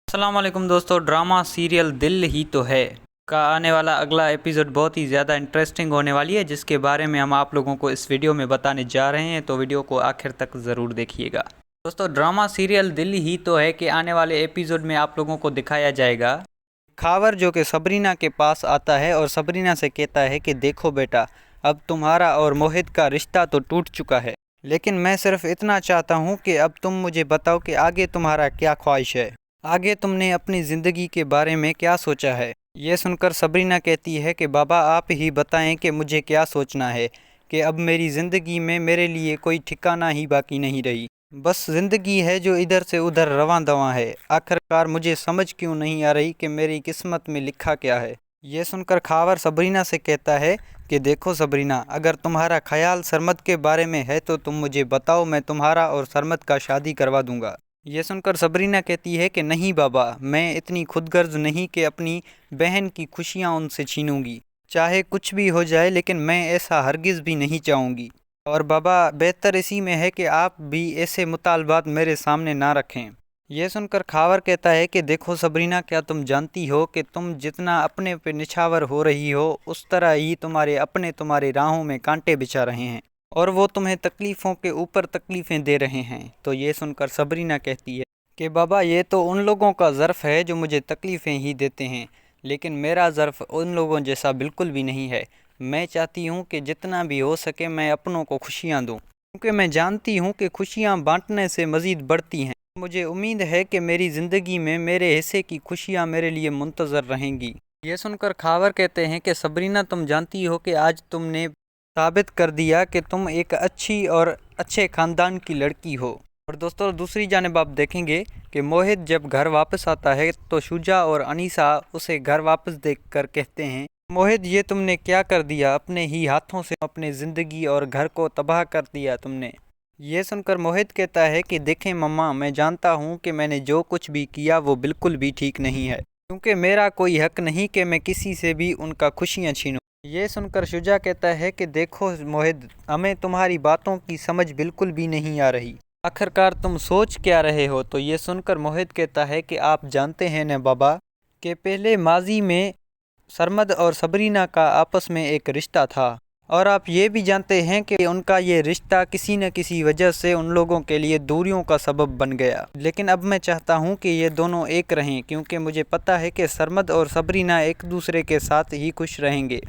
अस्सलाम वालेकुम दोस्तों, ड्रामा सीरियल दिल ही तो है का आने वाला अगला एपिसोड बहुत ही ज़्यादा इंटरेस्टिंग होने वाली है, जिसके बारे में हम आप लोगों को इस वीडियो में बताने जा रहे हैं। तो वीडियो को आखिर तक ज़रूर देखिएगा। दोस्तों, ड्रामा सीरियल दिल ही तो है कि आने वाले एपिसोड में आप लोगों को दिखाया जाएगा खावर जो कि सबरीना के पास आता है और सबरीना से कहता है कि देखो बेटा, अब तुम्हारा और मोहित का रिश्ता तो टूट चुका है, लेकिन मैं सिर्फ इतना चाहता हूँ कि अब तुम मुझे बताओ कि आगे तुम्हारा क्या ख्वाहिश है, आगे तुमने अपनी ज़िंदगी के बारे में क्या सोचा है। ये सुनकर सबरीना कहती है कि बाबा आप ही बताएं कि मुझे क्या सोचना है, कि अब मेरी ज़िंदगी में मेरे लिए कोई ठिकाना ही बाकी नहीं रही, बस ज़िंदगी है जो इधर से उधर रवां दवां है। आखिरकार मुझे समझ क्यों नहीं आ रही कि मेरी किस्मत में लिखा क्या है। ये सुनकर खावर सबरीना से कहता है कि देखो सबरीना, अगर तुम्हारा ख्याल सरमद के बारे में है तो तुम मुझे बताओ, मैं तुम्हारा और सरमद का शादी करवा दूंगा। ये सुनकर सबरीना कहती है कि नहीं बाबा, मैं इतनी खुदगर्ज नहीं कि अपनी बहन की खुशियाँ उनसे छीनूंगी, चाहे कुछ भी हो जाए, लेकिन मैं ऐसा हरगिज़ भी नहीं चाहूँगी। और बाबा, बेहतर इसी में है कि आप भी ऐसे मुतालबात मेरे सामने ना रखें। यह सुनकर खावर कहता है कि देखो सबरीना, क्या तुम जानती हो कि तुम जितना अपने पे निछावर हो रही हो, उस तरह ही तुम्हारे अपने तुम्हारी राहों में कांटे बिछा रहे हैं और वो तुम्हें तकलीफ़ों के ऊपर तकलीफ़ें दे रहे हैं। तो ये सुनकर सबरीना कहती है कि बाबा, ये तो उन लोगों का ज़र्फ़ है जो मुझे तकलीफ़ें ही देते हैं, लेकिन मेरा ज़र्फ़ उन लोगों जैसा बिल्कुल भी नहीं है। मैं चाहती हूँ कि जितना भी हो सके मैं अपनों को खुशियाँ दूँ, क्योंकि मैं जानती हूँ कि खुशियाँ बांटने से मज़ीद बढ़ती हैं। मुझे उम्मीद है कि मेरी ज़िंदगी में मेरे हिस्से की खुशियाँ मेरे लिए मुंतज़र रहेंगी। ये सुनकर खावर कहते हैं कि सबरीना, तुम जानती हो कि आज तुमने साबित कर दिया कि तुम एक अच्छी और अच्छे ख़ानदान की लड़की हो। और दोस्तों, दूसरी जानिब आप देखेंगे कि मोहित जब घर वापस आता है तो शुजा और अनीसा उसे घर वापस देखकर कहते हैं, मोहित ये तुमने क्या कर दिया, अपने ही हाथों से अपनी ज़िंदगी और घर को तबाह कर दिया तुमने। ये सुनकर मोहित कहता है कि देखें मम्मा, मैं जानता हूँ कि मैंने जो कुछ भी किया वो बिल्कुल भी ठीक नहीं है, क्योंकि मेरा कोई हक नहीं कि मैं किसी से भी उनका खुशियाँ छीनूं। ये सुनकर शुजा कहता है कि देखो मोहित, हमें तुम्हारी बातों की समझ बिल्कुल भी नहीं आ रही, आखिरकार तुम सोच क्या रहे हो। तो ये सुनकर मोहित कहता है कि आप जानते हैं न बाबा, कि पहले माजी में सरमद और सबरीना का आपस में एक रिश्ता था, और आप ये भी जानते हैं कि उनका ये रिश्ता किसी न किसी वजह से उन लोगों के लिए दूरियों का सबब बन गया। लेकिन अब मैं चाहता हूँ कि ये दोनों एक रहें, क्योंकि मुझे पता है कि सरमद और सबरीना एक दूसरे के साथ ही खुश रहेंगे।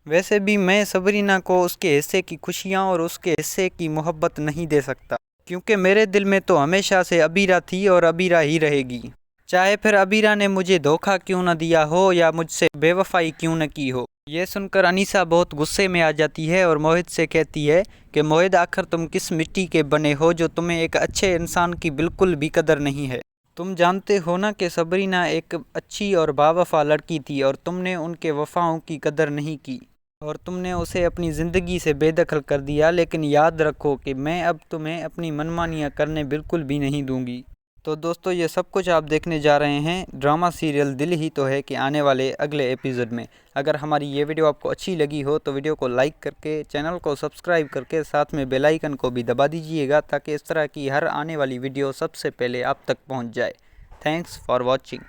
वैसे भी मैं सबरीना को उसके हिस्से की खुशियाँ और उसके हिस्से की मोहब्बत नहीं दे सकता, क्योंकि मेरे दिल में तो हमेशा से अबीरा थी और अबीरा ही रहेगी, चाहे फिर अबीरा ने मुझे धोखा क्यों न दिया हो या मुझसे बेवफाई क्यों न की हो। ये सुनकर अनीसा बहुत गुस्से में आ जाती है और मोहित से कहती है कि मोहित, आखिर तुम किस मिट्टी के बने हो जो तुम्हें एक अच्छे इंसान की बिल्कुल भी कदर नहीं है। तुम जानते हो ना कि सबरीना एक अच्छी और बावफा लड़की थी और तुमने उनके वफाओं की कदर नहीं की और तुमने उसे अपनी ज़िंदगी से बेदखल कर दिया। लेकिन याद रखो कि मैं अब तुम्हें अपनी मनमानियाँ करने बिल्कुल भी नहीं दूंगी। तो दोस्तों, ये सब कुछ आप देखने जा रहे हैं ड्रामा सीरियल दिल ही तो है कि आने वाले अगले एपिसोड में। अगर हमारी ये वीडियो आपको अच्छी लगी हो तो वीडियो को लाइक करके, चैनल को सब्सक्राइब करके, साथ में बेल आइकन को भी दबा दीजिएगा, ताकि इस तरह की हर आने वाली वीडियो सबसे पहले आप तक पहुंच जाए। Thanks for watching.